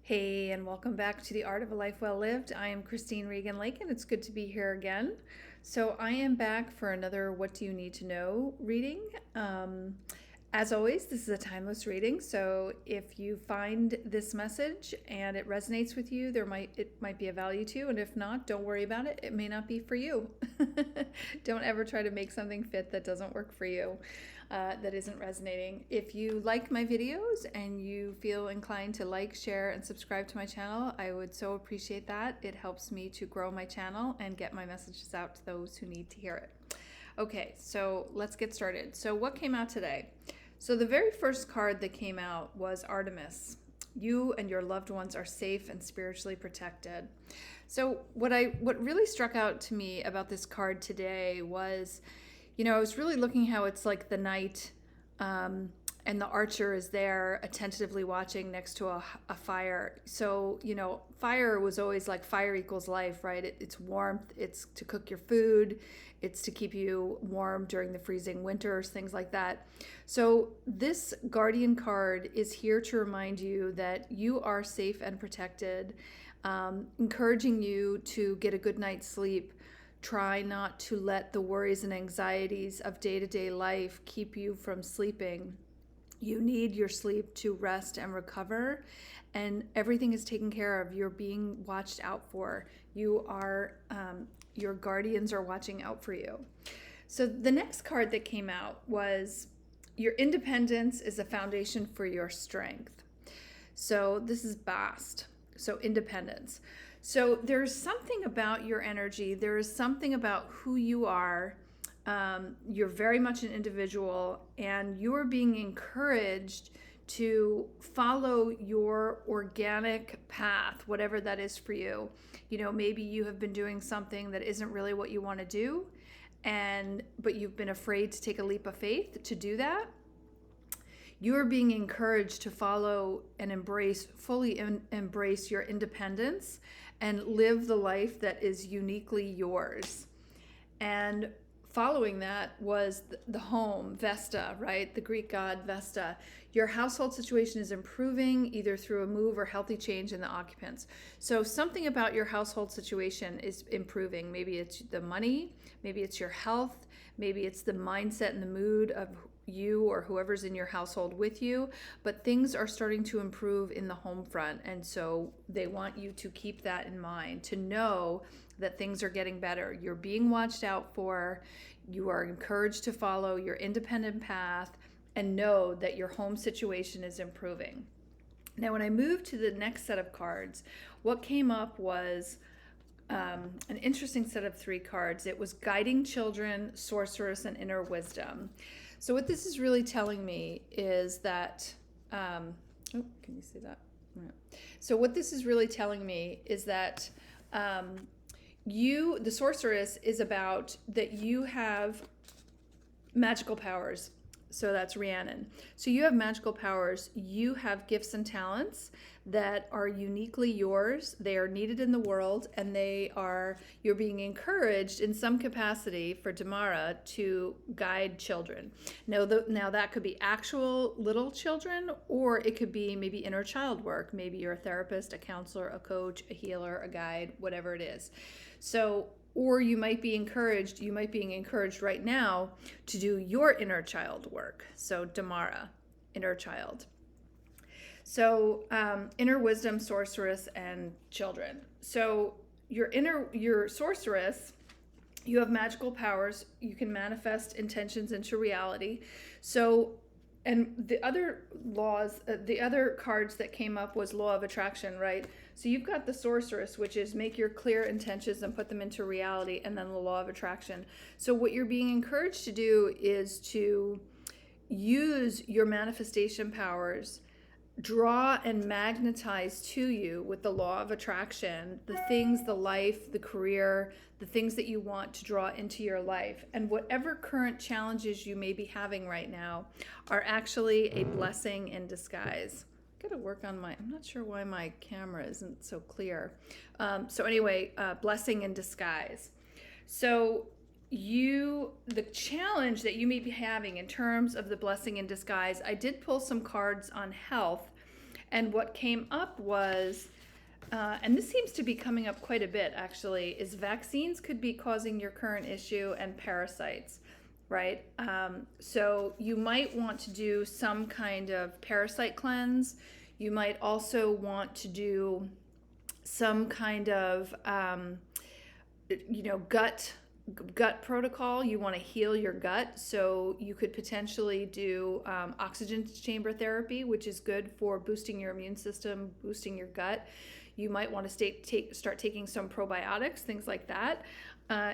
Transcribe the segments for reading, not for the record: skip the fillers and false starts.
Hey, and welcome back to the Art of a Life Well Lived. I am Christine Regan Lake, and it's good to be here again. So, I am back for another What Do You Need to Know reading. As always, this is a timeless reading. So, if you find this message and it resonates with you, it might be a value to you. And if not, don't worry about it. It may not be for you. Don't ever try to make something fit that doesn't work for you. That isn't resonating. If you like my videos and you feel inclined to like, share, and subscribe to my channel, I would so appreciate that. It helps me to grow my channel and get my messages out to those who need to hear it. Okay, so let's get started. So what came out today? So the very first card that came out was Artemis. You and your loved ones are safe and spiritually protected. So what really struck out to me about this card today was, I was really looking how it's like the night, and the archer is there attentively watching next to a fire. So, fire was always like fire equals life, right? It's warmth, it's to cook your food, it's to keep you warm during the freezing winters, things like that. So this Guardian card is here to remind you that you are safe and protected, encouraging you to get a good night's sleep. Try not to let the worries and anxieties of day-to-day life keep you from sleeping. You need your sleep to rest and recover, and everything is taken care of. You're being watched out for. Your guardians are watching out for you. So the next card that came out was your independence is a foundation for your strength. So this is Bast. So independence. So there's something about your energy. There is something about who you are. You're very much an individual, and you're being encouraged to follow your organic path, whatever that is for you. Maybe you have been doing something that isn't really what you want to do, but you've been afraid to take a leap of faith to do that. You are being encouraged to follow and fully embrace your independence and live the life that is uniquely yours. And following that was the home, Vesta, right? The Greek god Vesta. Your household situation is improving either through a move or healthy change in the occupants. So something about your household situation is improving. Maybe it's the money, maybe it's your health, maybe it's the mindset and the mood of you or whoever's in your household with you, but things are starting to improve in the home front, and so they want you to keep that in mind, to know that things are getting better. You're being watched out for. You are encouraged to follow your independent path and know that your home situation is improving. Now, when I moved to the next set of cards, what came up was an interesting set of 3 cards. It was Guiding Children, Sorceress, and Inner Wisdom. So what this is really telling me is that, can you see that? Yeah. So what this is really telling me is that the sorceress, is about that you have magical powers. So that's Rhiannon. So you have magical powers. You have gifts and talents that are uniquely yours. They are needed in the world, and you're being encouraged in some capacity for Damara to guide children. Now that could be actual little children, or it could be maybe inner child work. Maybe you're a therapist, a counselor, a coach, a healer, a guide, whatever it is. So, or you might be being encouraged right now to do your inner child work. So Damara, inner child. So inner wisdom, sorceress, and children. So your sorceress, you have magical powers. You can manifest intentions into reality. So, and the other cards that came up was law of attraction, right? So you've got the sorceress, which is make your clear intentions and put them into reality, and then the law of attraction. So what you're being encouraged to do is to use your manifestation powers, draw and magnetize to you with the law of attraction the things, the life, the career, the things that you want to draw into your life. And whatever current challenges you may be having right now are actually a blessing in disguise. Got to work on I'm not sure why my camera isn't so clear. So anyway, blessing in disguise. So the challenge that you may be having in terms of the blessing in disguise, I did pull some cards on health, And what came up was, and this seems to be coming up quite a bit actually, is vaccines could be causing your current issue, and parasites, right? So you might want to do some kind of parasite cleanse. You might also want to do some kind of, gut protocol. You want to heal your gut, so you could potentially do oxygen chamber therapy, which is good for boosting your immune system, boosting your gut. You might want to start taking some probiotics, things like that.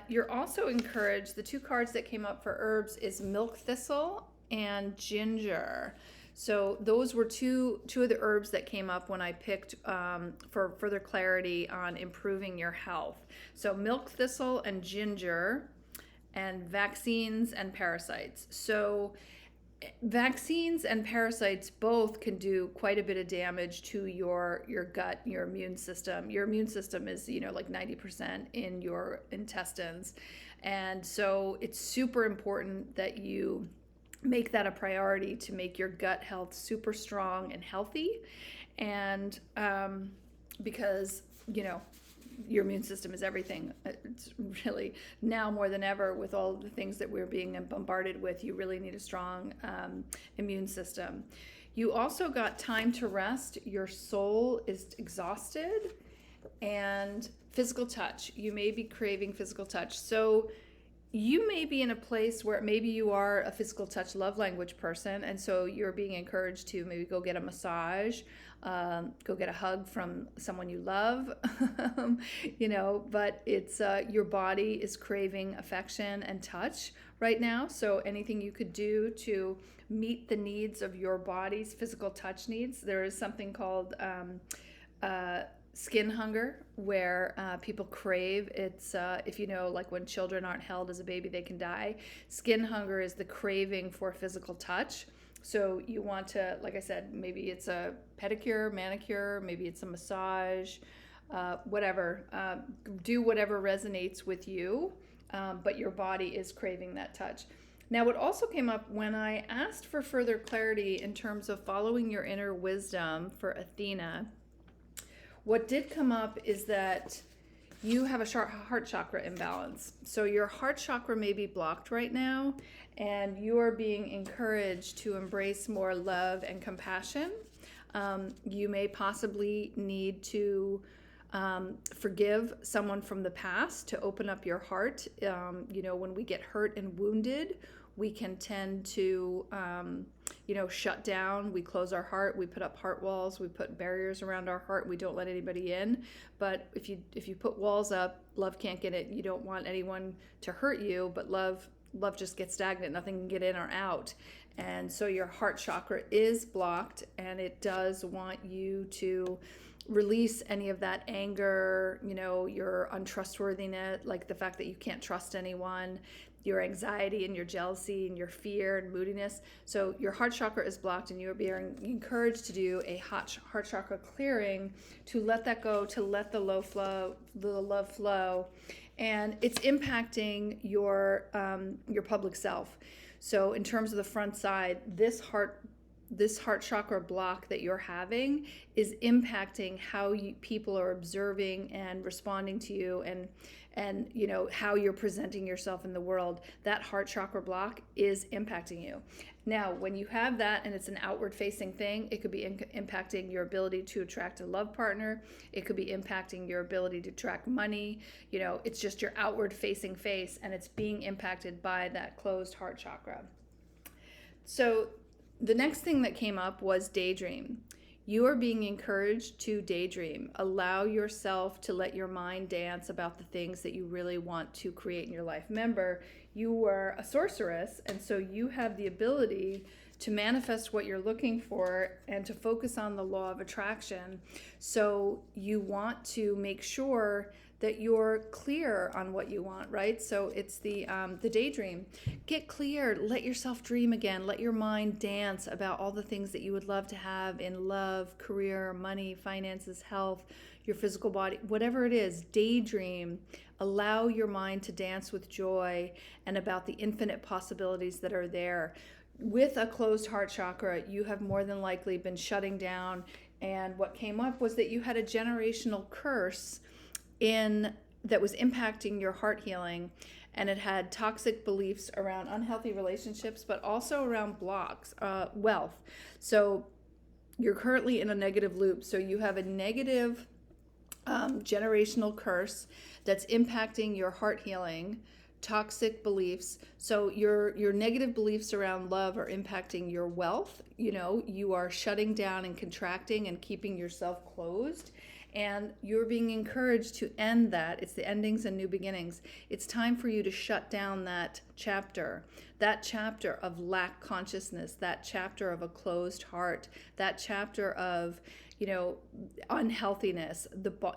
You're also encouraged, the two cards that came up for herbs is milk thistle and ginger. So those were two of the herbs that came up when I picked for further clarity on improving your health. So milk thistle and ginger, and vaccines and parasites. So vaccines and parasites both can do quite a bit of damage to your gut, your immune system. Your immune system is, like 90% in your intestines. And so it's super important that you make that a priority to make your gut health super strong and healthy. And because, your immune system is everything. It's really, now more than ever, with all the things that we're being bombarded with, you really need a strong immune system. You also got time to rest. Your soul is exhausted. And physical touch. You may be craving physical touch. So you may be in a place where maybe you are a physical touch love language person, and so you're being encouraged to maybe go get a massage, go get a hug from someone you love, but it's your body is craving affection and touch right now. So anything you could do to meet the needs of your body's physical touch needs. There is something called skin hunger, where people crave. It's if like when children aren't held as a baby, they can die. Skin hunger is the craving for physical touch. So you want to, like I said, maybe it's a pedicure, manicure, maybe it's a massage, whatever. Do whatever resonates with you, but your body is craving that touch. Now, what also came up when I asked for further clarity in terms of following your inner wisdom for Athena, what did come up is that you have a heart chakra imbalance. So your heart chakra may be blocked right now, and you are being encouraged to embrace more love and compassion. You may possibly need to forgive someone from the past to open up your heart. When we get hurt and wounded, we can tend to shut down. We close our heart. We put up heart walls. We put barriers around our heart. We don't let anybody in. But if you put walls up, love can't get it. You don't want anyone to hurt you, but love just gets stagnant. Nothing can get in or out. And so your heart chakra is blocked, and it does want you to release any of that anger, your untrustworthiness, like the fact that you can't trust anyone, your anxiety and your jealousy and your fear and moodiness. So your heart chakra is blocked, and you are being encouraged to do a heart chakra clearing to let that go, to let the love flow. And it's impacting your public self. So in terms of the front side, this heart chakra block that you're having is impacting how people are observing and responding to you, and how you're presenting yourself in the world. That heart chakra block is impacting you. Now, when you have that and it's an outward facing thing, it could be impacting your ability to attract a love partner. It could be impacting your ability to attract money. It's just your outward facing face, and it's being impacted by that closed heart chakra. So the next thing that came up was daydream. You are being encouraged to daydream. Allow yourself to let your mind dance about the things that you really want to create in your life. Remember, you were a sorceress, and so you have the ability to manifest what you're looking for and to focus on the law of attraction. So you want to make sure that you're clear on what you want, right? So it's the daydream. Get clear, let yourself dream again, let your mind dance about all the things that you would love to have in love, career, money, finances, health, your physical body, whatever it is, daydream. Allow your mind to dance with joy and about the infinite possibilities that are there. With a closed heart chakra, you have more than likely been shutting down And what came up was that you had a generational curse in that was impacting your heart healing, and it had toxic beliefs around unhealthy relationships, but also around blocks, wealth. So you're currently in a negative loop. So you have a negative generational curse that's impacting your heart healing, toxic beliefs. So your negative beliefs around love are impacting your wealth. You are shutting down and contracting and keeping yourself closed. And you're being encouraged to end that. It's the endings and new beginnings. It's time for you to shut down that chapter of lack consciousness, that chapter of a closed heart, that chapter of, unhealthiness.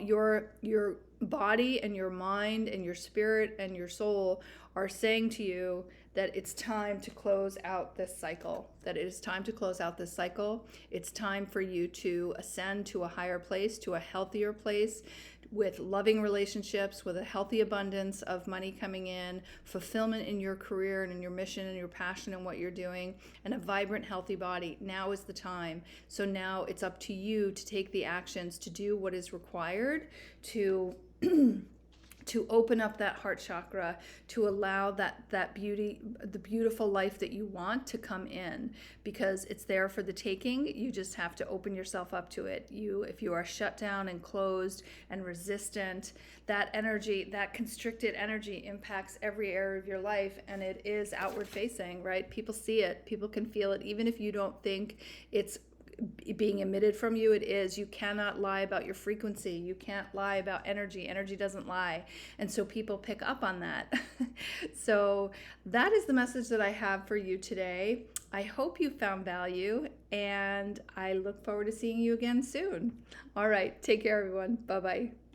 Your body and your mind and your spirit and your soul are saying to you that it's time to close out this cycle, that it is time to close out this cycle. It's time for you to ascend to a higher place, to a healthier place, with loving relationships, with a healthy abundance of money coming in, fulfillment in your career and in your mission and your passion and what you're doing, and a vibrant, healthy body. Now is the time. So now it's up to you to take the actions, to do what is required to to open up that heart chakra, to allow that beauty, the beautiful life that you want to come in, because it's there for the taking. You just have to open yourself up to it. If you are shut down and closed and resistant, that energy, that constricted energy impacts every area of your life, and it is outward facing, right? People see it, people can feel it, even if you don't think it's being emitted from you. It is. You cannot lie about your frequency. You can't lie about energy. Energy doesn't lie. And so people pick up on that. So that is the message that I have for you today. I hope you found value, and I look forward to seeing you again soon. All right. Take care, everyone. Bye-bye.